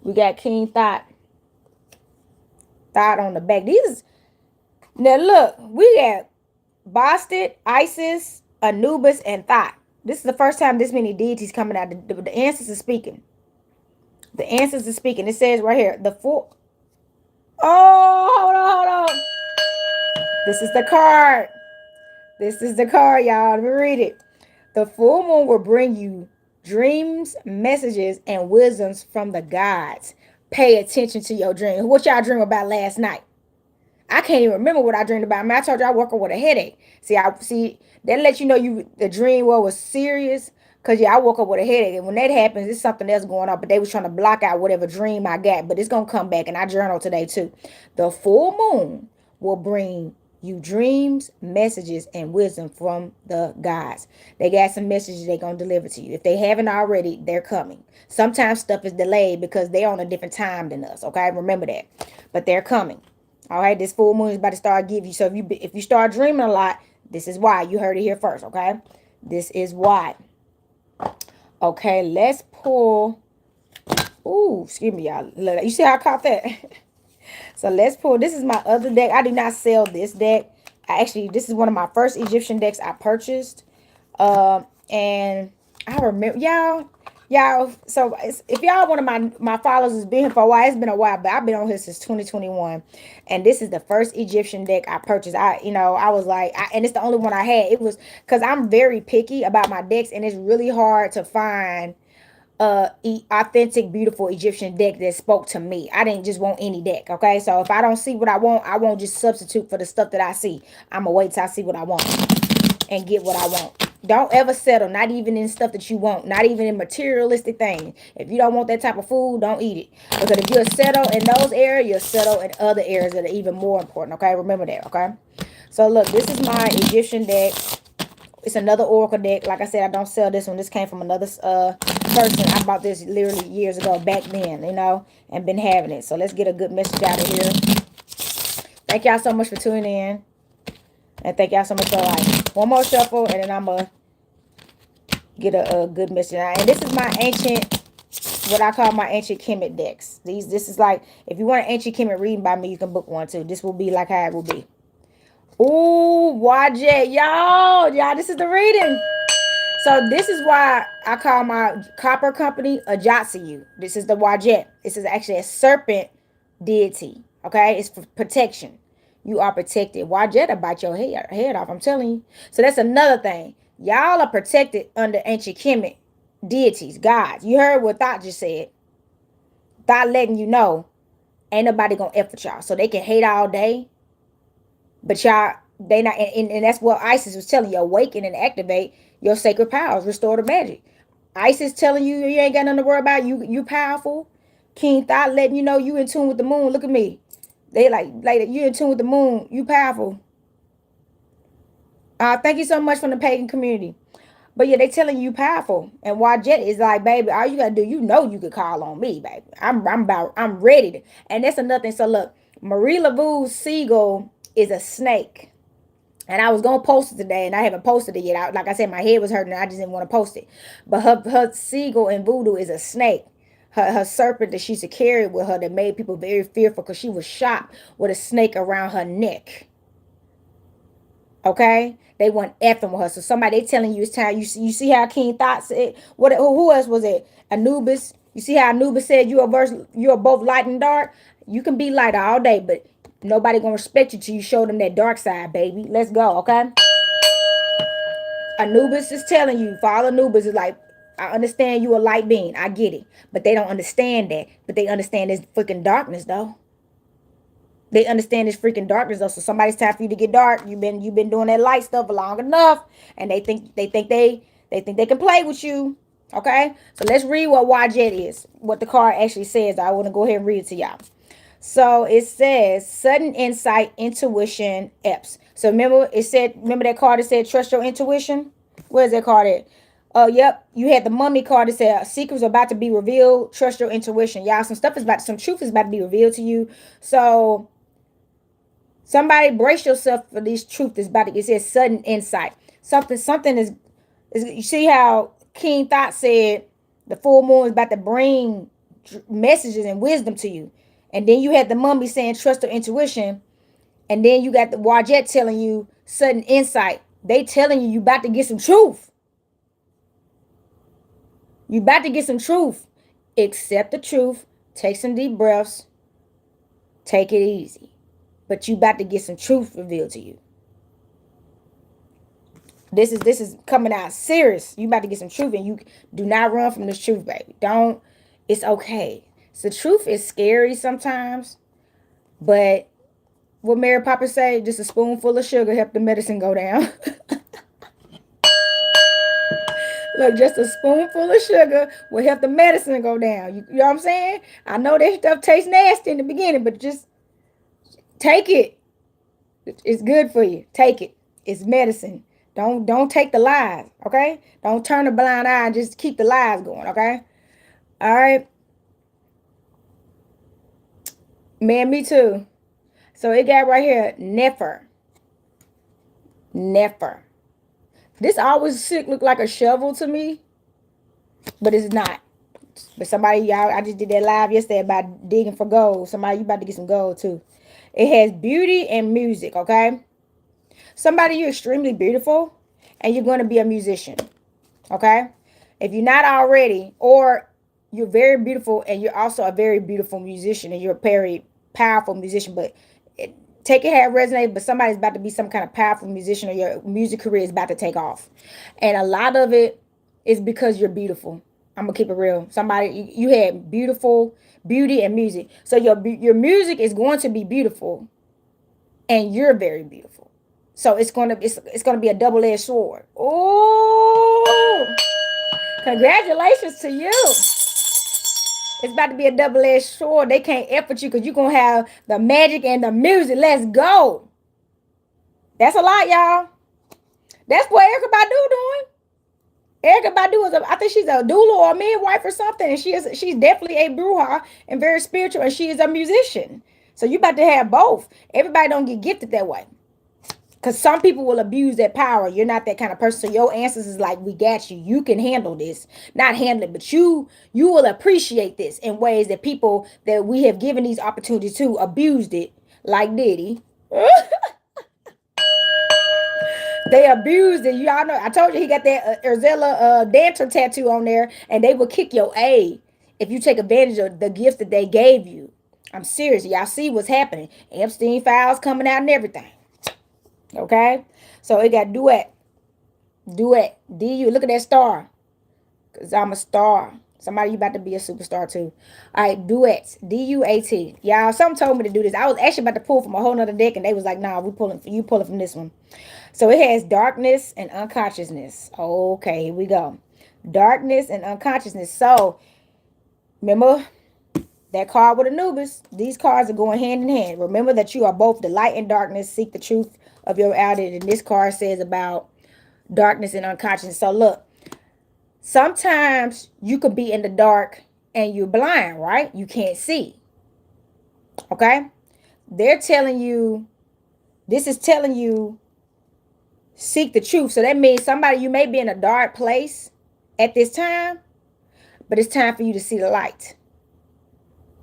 we got King Thought on the back. These now look, we got Bastet, Isis, Anubis, and Thought. This is the first time this many deities coming out. The ancestors speaking. The ancestors speaking. It says right here, the four. Oh, hold on. This is the card. This is the card, y'all. Let me read it. The full moon will bring you dreams, messages, and wisdoms from the gods. Pay attention to your dreams. What y'all dream about last night? I can't even remember what I dreamed about. I mean, I told you I woke up with a headache. See that let you know the dream was serious. Cause yeah, I woke up with a headache, and when that happens, it's something else going on. But they was trying to block out whatever dream I got. But it's gonna come back, and I journal today too. The full moon will bring you dreams, messages, and wisdom from the gods. They got some messages they gonna deliver to you. If they haven't already, they're coming. Sometimes stuff is delayed because they're on a different time than us. Okay, remember that. But they're coming. All right, this full moon is about to start give you. So if you start dreaming a lot, this is why. You heard it here first. Okay, this is why. Okay, let's pull. Ooh, excuse me, y'all. You see how I caught that? So let's pull. This is my other deck. I did not sell this deck. This is one of my first Egyptian decks I purchased. And I remember y'all. So if y'all one of my followers has been here for a while, it's been a while, but I've been on here since 2021, and this is the first Egyptian deck I purchased. I was like, and it's the only one I had. It was because I'm very picky about my decks, and it's really hard to find authentic, beautiful Egyptian deck that spoke to me. I didn't just want any deck. Okay, so if I don't see what I want, I won't just substitute for the stuff that I see. I'm gonna wait till I see what I want and get what I want. Don't ever settle, not even in stuff that you want, not even in materialistic things. If you don't want that type of food, don't eat it. Because if you'll settle in those areas, you'll settle in other areas that are even more important. Okay, remember that. Okay, so look, this is my Egyptian deck. It's another oracle deck. Like I said, I don't sell this one. This came from another person. I bought this literally years ago, back then, and been having it. So let's get a good message out of here. Thank y'all so much for tuning in. And thank y'all so much for one more shuffle, and then I'm going to get a good message. And this is my ancient, what I call my ancient Kemet decks. This is like, if you want an ancient Kemet reading by me, you can book one too. This will be like how it will be. Ooh, YJ, y'all, this is the reading. So this is why I call my copper company a Jatsuyu. This is the Wajet. This is actually a serpent deity. Okay, it's for protection. You are protected. Wajet will bite your head off. I'm telling you. So that's another thing. Y'all are protected under ancient Kemet deities, gods. You heard what Thought just said. Thought letting you know ain't nobody gonna F with y'all. So they can hate all day, but y'all, they not, and that's what Isis was telling you. Awaken and activate your sacred powers. Restore the magic. Isis telling you you ain't got nothing to worry about. You powerful. King Thought letting you know you in tune with the moon. Look at me. They like you in tune with the moon. You powerful. Thank you so much from the pagan community. But yeah, they telling you powerful. And Wajet is like, baby, all you gotta do, you could call on me, baby. I'm ready to. And that's another thing. So look, Marie Laveau's seagull is a snake. And I was gonna post it today, and I haven't posted it yet. Like I said, my head was hurting, and I just didn't want to post it. But her seagull in voodoo is a snake. Her serpent that she used to carry with her that made people very fearful because she was shot with a snake around her neck. Okay, they weren't effing with her. So somebody, they telling you it's time. You see how King Thought said, who else was it? Anubis. You see how Anubis said you are both light and dark. You can be light all day, but nobody gonna respect you till you show them that dark side, baby. Let's go, okay? Anubis is telling you, Father Anubis is like, I understand you a light being. I get it. But they don't understand that. But they understand this freaking darkness, though. They understand this freaking darkness though. So somebody's time for you to get dark. You've been doing that light stuff long enough, and they think they can play with you. Okay, so let's read what Wajet is. What the card actually says. I want to go ahead and read it to y'all. So it says sudden insight, intuition, EPS. So remember that card that said trust your intuition? Where's that card at? Oh, yep. You had the mummy card that said secrets are about to be revealed. Trust your intuition. Y'all, some truth is about to be revealed to you. So somebody brace yourself for this truth that's about to get. It says sudden insight. Something is you see how King Thought said the full moon is about to bring messages and wisdom to you. And then you had the mummy saying trust your intuition. And then you got the Wajet telling you sudden insight. They telling you about to get some truth. You about to get some truth. Accept the truth. Take some deep breaths. Take it easy. But you about to get some truth revealed to you. This is coming out serious. You about to get some truth, and you do not run from this truth, baby. Don't. It's okay. So the truth is scary sometimes, but what Mary Poppins say, just a spoonful of sugar help the medicine go down. Look, just a spoonful of sugar will help the medicine go down. You know what I'm saying? I know that stuff tastes nasty in the beginning, but just take it. It's good for you. Take it. It's medicine. Don't take the lies, okay? Don't turn a blind eye and just keep the lies going, okay? All right. Man, me too. So it got right here, Nefer. Nefer. This always should look like a shovel to me, but it's not. But somebody, y'all, I just did that live yesterday about digging for gold. Somebody, you about to get some gold too. It has beauty and music, okay? Somebody, you're extremely beautiful and you're going to be a musician, okay? If you're not already, or you're very beautiful and you're also a very beautiful musician and you're a very powerful musician, but take it how it resonates, but somebody's about to be some kind of powerful musician or your music career is about to take off. And a lot of it is because you're beautiful. I'm gonna keep it real. Somebody, you had beautiful beauty and music. So your music is going to be beautiful and you're very beautiful. So it's gonna be a double-edged sword. Oh, congratulations to you. It's about to be a double-edged sword. They can't F with you because you're going to have the magic and the music. Let's go. That's a lot, y'all. That's what Erykah Badu doing. Erykah Badu I think she's a doula or a midwife or something. And she's definitely a bruja and very spiritual. And she is a musician. So you about to have both. Everybody don't get gifted that way. Because some people will abuse that power. You're not that kind of person. So your answers is like, we got you. You can handle this. Not handle it, but you will appreciate this in ways that people that we have given these opportunities to abused it. Like Diddy. They abused it. Y'all know. I told you he got that Urzella dancer tattoo on there. And they will kick your A if you take advantage of the gifts that they gave you. I'm serious. Y'all see what's happening. Epstein files coming out and everything. Okay, so it got duet. Look at that star, because I'm a star. Somebody, you about to be a superstar too. All right, duets, DUAT. Y'all, something told me to do this. I was actually about to pull from a whole nother deck, and they was like, nah, you pulling from this one. So it has darkness and unconsciousness. Okay, here we go. Darkness and unconsciousness. So remember that card with Anubis. These cards are going hand in hand. Remember that you are both the light and darkness. Seek the truth of your reality. And this card says about darkness and unconscious. So look, sometimes you could be in the dark and you're blind, right? You can't see. Okay? They're telling you, this is telling you, seek the truth. So that means somebody, you may be in a dark place at this time, but it's time for you to see the light.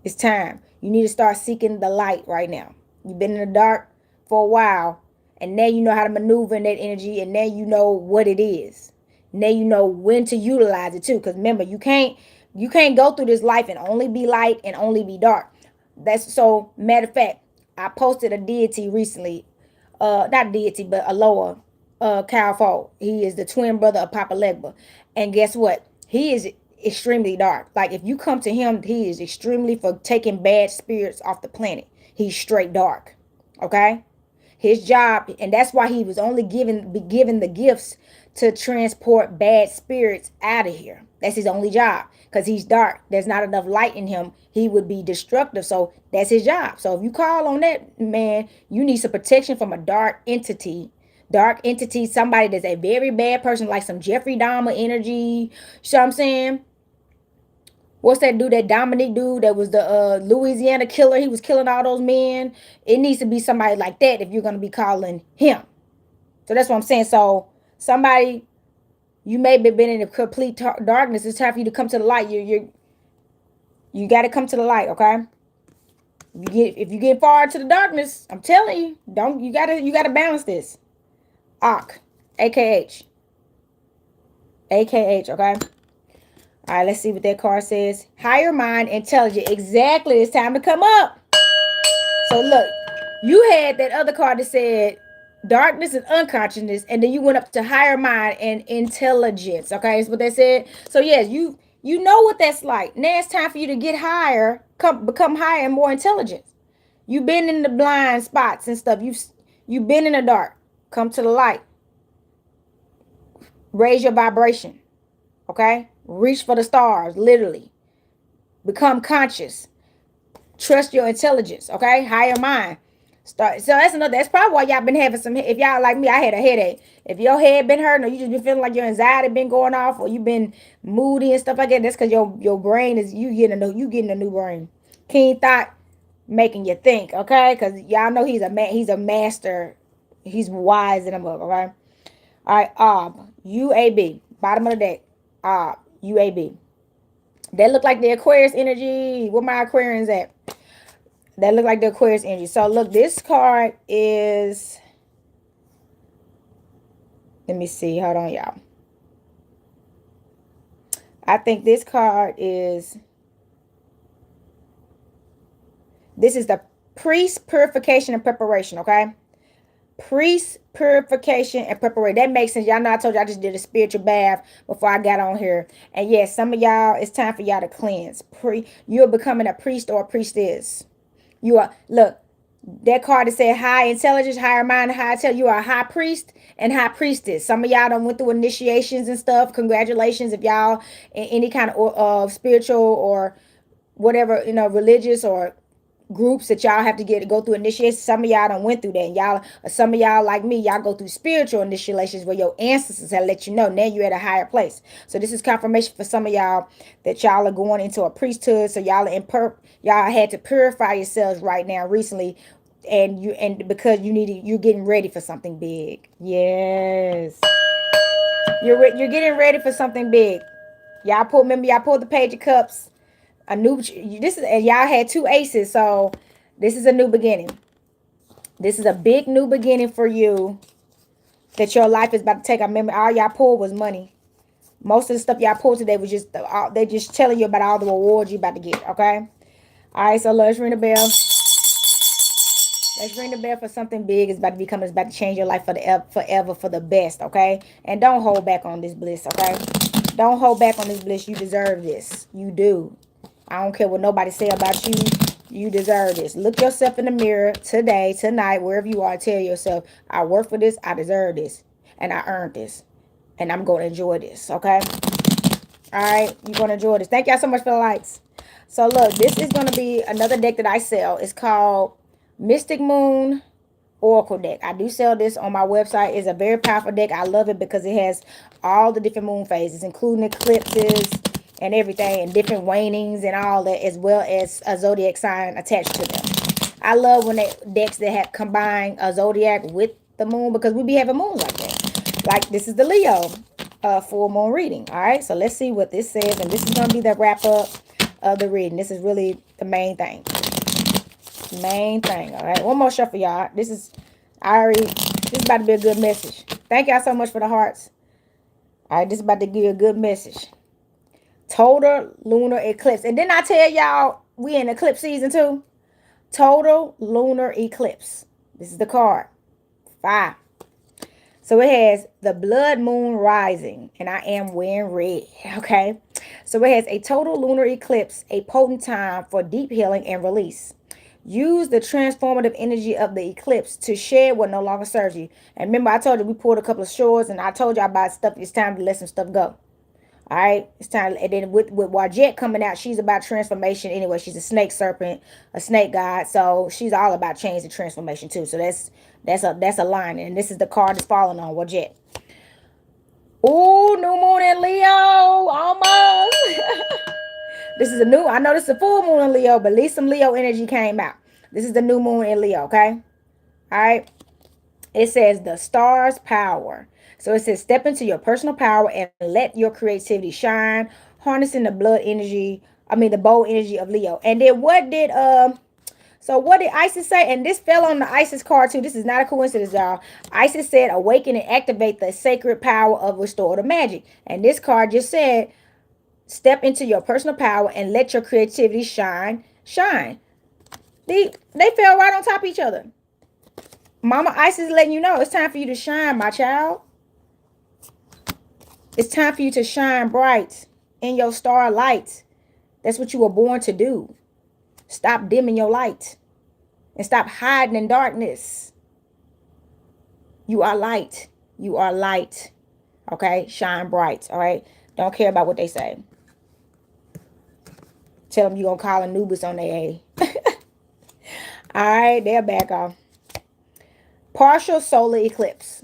It's time. You need to start seeking the light right now. You've been in the dark for a while, and now you know how to maneuver in that energy, and now you know what it is. Now you know when to utilize it too. Because remember, you can't go through this life and only be light and only be dark. That's so. Matter of fact, I posted a deity recently. Not deity, but Aloha, Calfo. He is the twin brother of Papa Legba, and guess what? He is extremely dark. Like if you come to him, he is extremely for taking bad spirits off the planet. He's straight dark. Okay? His job, and that's why he was only given the gifts to transport bad spirits out of here. That's his only job, because he's dark. There's not enough light in him. He would be destructive. So that's his job. So if you call on that man, you need some protection from a dark entity. Dark entity, somebody that's a very bad person, like some Jeffrey Dahmer energy. You know what I'm saying? What's that dude, that Dominic dude that was the Louisiana killer? He was killing all those men. It needs to be somebody like that if you're going to be calling him. So that's what I'm saying. So somebody, you may have been in a complete darkness. It's time for you to come to the light. You got to come to the light, okay? If you get far into the darkness, I'm telling you, you gotta balance this. Ak, AKH, AKH, okay? All right, let's see what that card says. Higher mind, intelligent. Exactly. It's time to come up. So look, you had that other card that said darkness and unconsciousness, and then you went up to higher mind and intelligence. Okay, that's what they said. So yes, you know what that's like. Now it's time for you to get higher, become higher and more intelligent. You've been in the blind spots and stuff. You've been in the dark. Come to the light. Raise your vibration. Okay? Reach for the stars, literally. Become conscious. Trust your intelligence, okay? Higher mind. So that's probably why y'all been having some, if y'all like me, I had a headache. If your head been hurting, or you just been feeling like your anxiety been going off, or you been moody and stuff like that, that's because your brain is, you getting a new brain. Keen thought making you think, okay? Because y'all know he's a master. He's wise in a mug, okay? All right, UAB, bottom of the deck. UAB. That look like the Aquarius energy. Where my Aquarians at? That look like the Aquarius energy. So look, this card is, let me see. Hold on, y'all. I think this card is, this is the priest, purification, and preparation, okay? Priest, purification, and preparation. That makes sense. Y'all know I told you I just did a spiritual bath before I got on here. And yes, some of y'all, it's time for y'all to cleanse. You're becoming a priest or a priestess. You are, look, that card that said high intelligence, higher mind, high intelligence. You are a high priest and high priestess. Some of y'all done went through initiations and stuff. Congratulations if y'all in any kind of spiritual or whatever, religious or groups that y'all have to go through initiations. Some of y'all done went through that. And some of y'all like me, y'all go through spiritual initiations where your ancestors have let you know now you're at a higher place. So this is confirmation for some of y'all that y'all are going into a priesthood. So y'all y'all had to purify yourselves right now recently, and because you're getting ready for something big. Yes, you're getting ready for something big. Remember y'all pulled the Page of Cups. And y'all had two aces, so this is a new beginning. This is a big new beginning for you that your life is about to take. I remember all y'all pulled was money. Most of the stuff y'all pulled today was just, they just telling you about all the rewards you about to get, okay? All right, so let's ring the bell. Let's ring the bell for something big is about to be coming. It's about to change your life forever for the best, okay? And don't hold back on this bliss, okay? Don't hold back on this bliss. You deserve this. You do. I don't care what nobody say about you. You deserve this. Look yourself in the mirror today, tonight, wherever you are. Tell yourself, I work for this. I deserve this. And I earned this. And I'm going to enjoy this. Okay? All right? You're going to enjoy this. Thank y'all so much for the likes. So, look. This is going to be another deck that I sell. It's called Mystic Moon Oracle deck. I do sell this on my website. It's a very powerful deck. I love it because it has all the different moon phases, including eclipses and everything, and different wanings and all that, as well as a zodiac sign attached to them. I love when decks that have combined a zodiac with the moon, because we be having moons like that. Like this is the Leo full moon reading. All right, so let's see what this says, and this is going to be the wrap up of the reading. This is really the main thing. Main thing. All right, one more shuffle, y'all. This is about to be a good message. Thank y'all so much for the hearts. All right, this is about to give you a good message. Total lunar eclipse. And didn't I tell y'all we in eclipse season too? Total lunar eclipse. This is the card. 5. So it has the blood moon rising. And I am wearing red. Okay. So it has a total lunar eclipse, a potent time for deep healing and release. Use the transformative energy of the eclipse to shed what no longer serves you. And remember, I told you we pulled a couple of shores, and I told you about stuff. It's time to let some stuff go. All right, it's time. And then with Wadjet coming out, she's about transformation anyway. She's a snake serpent, a snake god, so she's all about change and transformation too. So that's a line, and this is the card that's falling on Wadjet. Ooh, new moon in Leo, almost. This is a new. I know this is a full moon in Leo, but at least some Leo energy came out. This is the new moon in Leo. Okay, all right. It says the stars power. So it says step into your personal power and let your creativity shine, harnessing the blood energy. I mean the bold energy of Leo. And then what did Isis say? And this fell on the Isis card too. This is not a coincidence, y'all. Isis said awaken and activate the sacred power of restorative magic. And this card just said step into your personal power and let your creativity shine. Shine. They fell right on top of each other. Mama Isis is letting you know it's time for you to shine, my child. It's time for you to shine bright in your starlight. That's what you were born to do. Stop dimming your light and stop hiding in darkness. You are light. You are light. Okay? Shine bright. All right? Don't care about what they say. Tell them you're going to call Anubis on their A. All right? They're back off. Partial solar eclipse.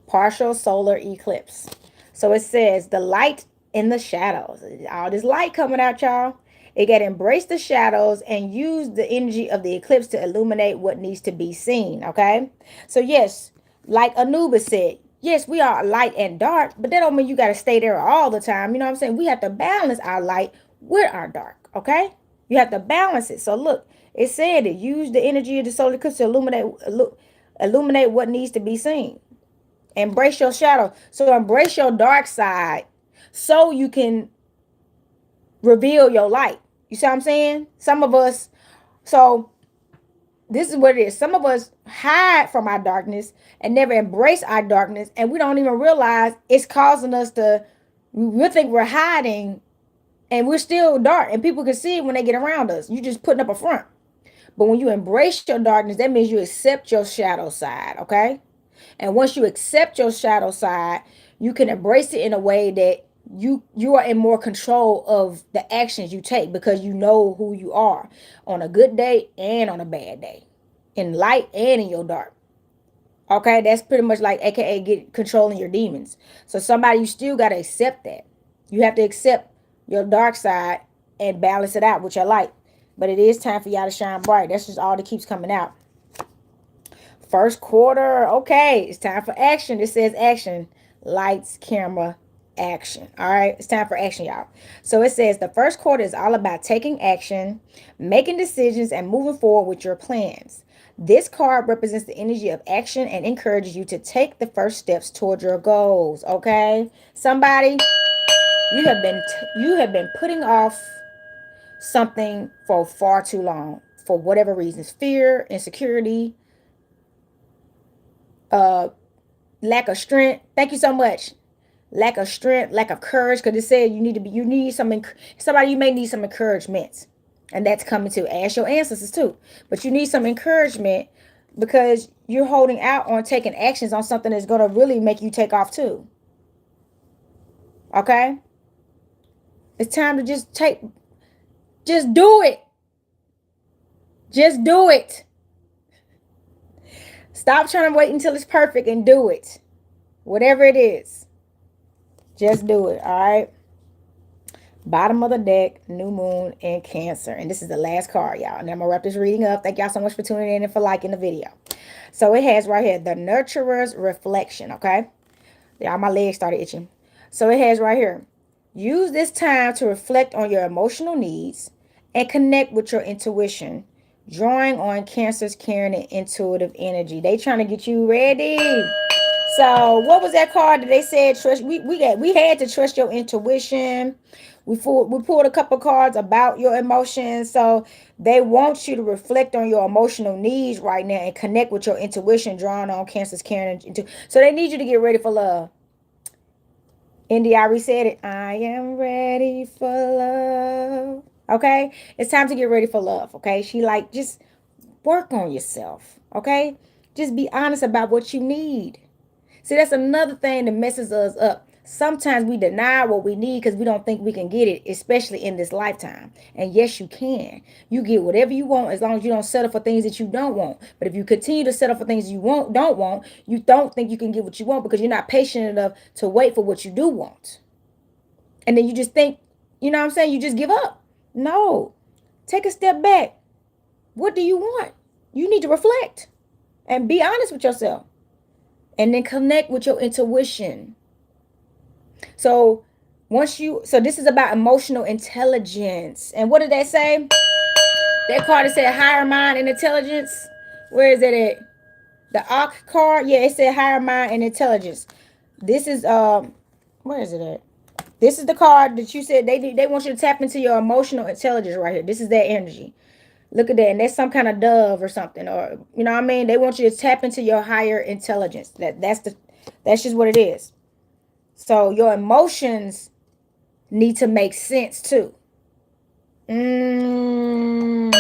Partial solar eclipse. So it says the light in the shadows. All this light coming out, y'all. It got to embrace the shadows and use the energy of the eclipse to illuminate what needs to be seen. Okay. So yes, like Anubis said, yes, we are light and dark, but that don't mean you got to stay there all the time. You know what I'm saying? We have to balance our light with our dark. Okay. You have to balance it. So look, it said it. Use the energy of the solar eclipse to illuminate what needs to be seen. Embrace your shadow. So embrace your dark side so you can reveal your light. You see what I'm saying? Some of us, so this is what it is. Some of us hide from our darkness and never embrace our darkness, and we don't even realize it's causing us to, we think we're hiding and we're still dark, and people can see it when they get around us. You just putting up a front. But when you embrace your darkness, that means you accept your shadow side, okay? And once you accept your shadow side, you can embrace it in a way that you are in more control of the actions you take because you know who you are on a good day and on a bad day, in light and in your dark. Okay, that's pretty much like AKA get controlling your demons. So somebody, you still got to accept that. You have to accept your dark side and balance it out with your light. But it is time for y'all to shine bright. That's just all that keeps coming out. First quarter, okay, it's time for action. It says action. Lights, camera, action. All right, it's time for action, y'all. So it says the first quarter is all about taking action, making decisions, and moving forward with your plans. This card represents the energy of action and encourages you to take the first steps toward your goals. Okay, somebody, you have been putting off something for far too long for whatever reasons, fear, insecurity, lack of strength. Thank you so much. Lack of strength, lack of courage, because it said you need somebody, you may need some encouragement, and that's coming to ask your ancestors too. But you need some encouragement because you're holding out on taking actions on something that's going to really make you take off too. Okay, it's time to just do it. Just do it. Stop trying to wait until it's perfect and do it. Whatever it is, just do it. All right. Bottom of the deck, new moon in Cancer. And this is the last card, y'all. And I'm going to wrap this reading up. Thank y'all so much for tuning in and for liking the video. So it has right here, the Nurturer's Reflection, okay? Y'all, my legs started itching. So it has right here, use this time to reflect on your emotional needs and connect with your intuition, drawing on Cancer's caring and intuitive energy. They trying to get you ready. So what was that card that they said trust? We had to trust your intuition. We pulled a couple cards about your emotions. So they want you to reflect on your emotional needs right now and connect with your intuition, drawing on Cancer's caring. So they need you to get ready for love. Indy already said it. I am ready for love. Okay? It's time to get ready for love. Okay? She like, just work on yourself. Okay? Just be honest about what you need. See, that's another thing that messes us up. Sometimes we deny what we need because we don't think we can get it, especially in this lifetime. And yes, you can. You get whatever you want as long as you don't settle for things that you don't want. But if you continue to settle for things you don't want, you don't think you can get what you want because you're not patient enough to wait for what you do want. And then you just think, you know what I'm saying? You just give up. No. Take a step back. What do you want? You need to reflect and be honest with yourself. And then connect with your intuition. So so this is about emotional intelligence. And what did they say? That card said higher mind and intelligence. Where is it at? The Arc card? Yeah, it said higher mind and intelligence. This is where is it at? This is the card that you said they want you to tap into your emotional intelligence right here. This is that energy. Look at that. And that's some kind of dove or something. Or you know what I mean? They want you to tap into your higher intelligence. That's just what it is. So your emotions need to make sense too. Mm,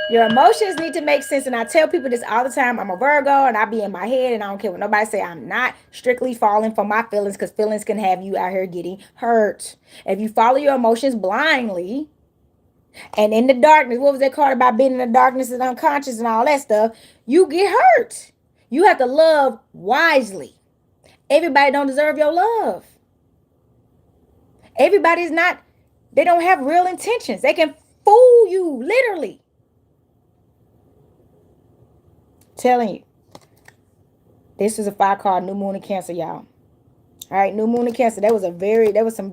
your emotions need to make sense. And I tell people this all the time. I'm a Virgo and I be in my head and I don't care what nobody say. I'm not strictly falling for my feelings because feelings can have you out here getting hurt. If you follow your emotions blindly and in the darkness, what was that card about being in the darkness and unconscious and all that stuff? You get hurt. You have to love wisely. Everybody don't deserve your love. Everybody's not, they don't have real intentions. They can fool you, literally. Telling you. This is a 5 card new moon in Cancer, y'all. All right, new moon in Cancer. That was some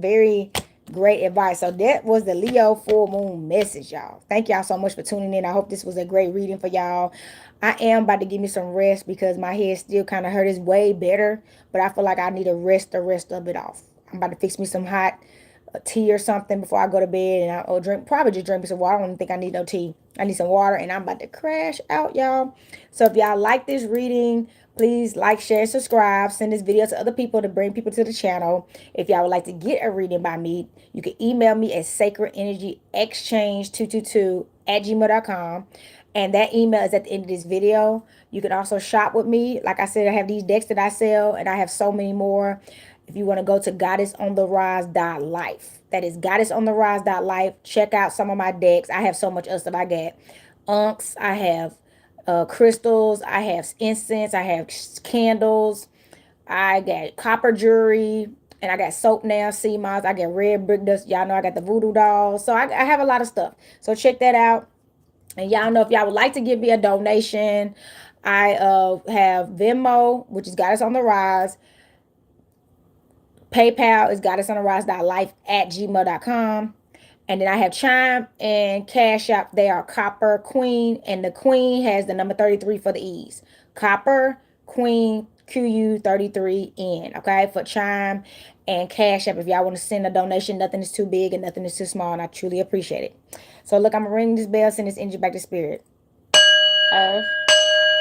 very great advice. So that was the Leo full moon message, y'all. Thank y'all so much for tuning in. I hope this was a great reading for y'all. I am about to give me some rest because my head still kind of hurt. It's way better, but I feel like I need to rest the rest of it off. I'm about to fix me some hot tea or something before I go to bed, and I'll probably just drink me some water. I don't even think I need no tea. I need some water, and I'm about to crash out, y'all. So if y'all like this reading, please like, share, and subscribe. Send this video to other people to bring people to the channel. If y'all would like to get a reading by me, you can email me at sacredenergyexchange222@gmail.com. And that email is at the end of this video. You can also shop with me. Like I said, I have these decks that I sell, and I have so many more. If you want to go to goddessontherise.life, that is goddessontherise.life. Check out some of my decks. I have so much other stuff. I got unks. I have crystals. I have incense. I have candles. I got copper jewelry. And I got soap nails, sea moss. I got red brick dust. Y'all know I got the voodoo dolls. So I have a lot of stuff. So check that out. And y'all know if y'all would like to give me a donation, I have Venmo, which is Goddess on the Rise. PayPal is goddessontherise.life@gmail.com. And then I have Chime and Cash App. They are Copper Queen. And the Queen has the number 33 for the E's. Copper Queen QU33N. Okay, for Chime and Cash App. If y'all want to send a donation, nothing is too big and nothing is too small. And I truly appreciate it. So look, I'm going to ring this bell, send this energy back to spirit. Earth,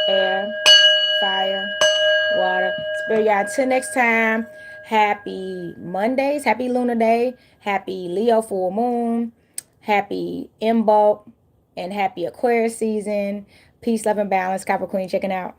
air, fire, water, spirit. Y'all, until next time, happy Mondays, happy Lunar Day, happy Leo full moon, happy Imbolc, and happy Aquarius season. Peace, love, and balance. Copper Queen checking out.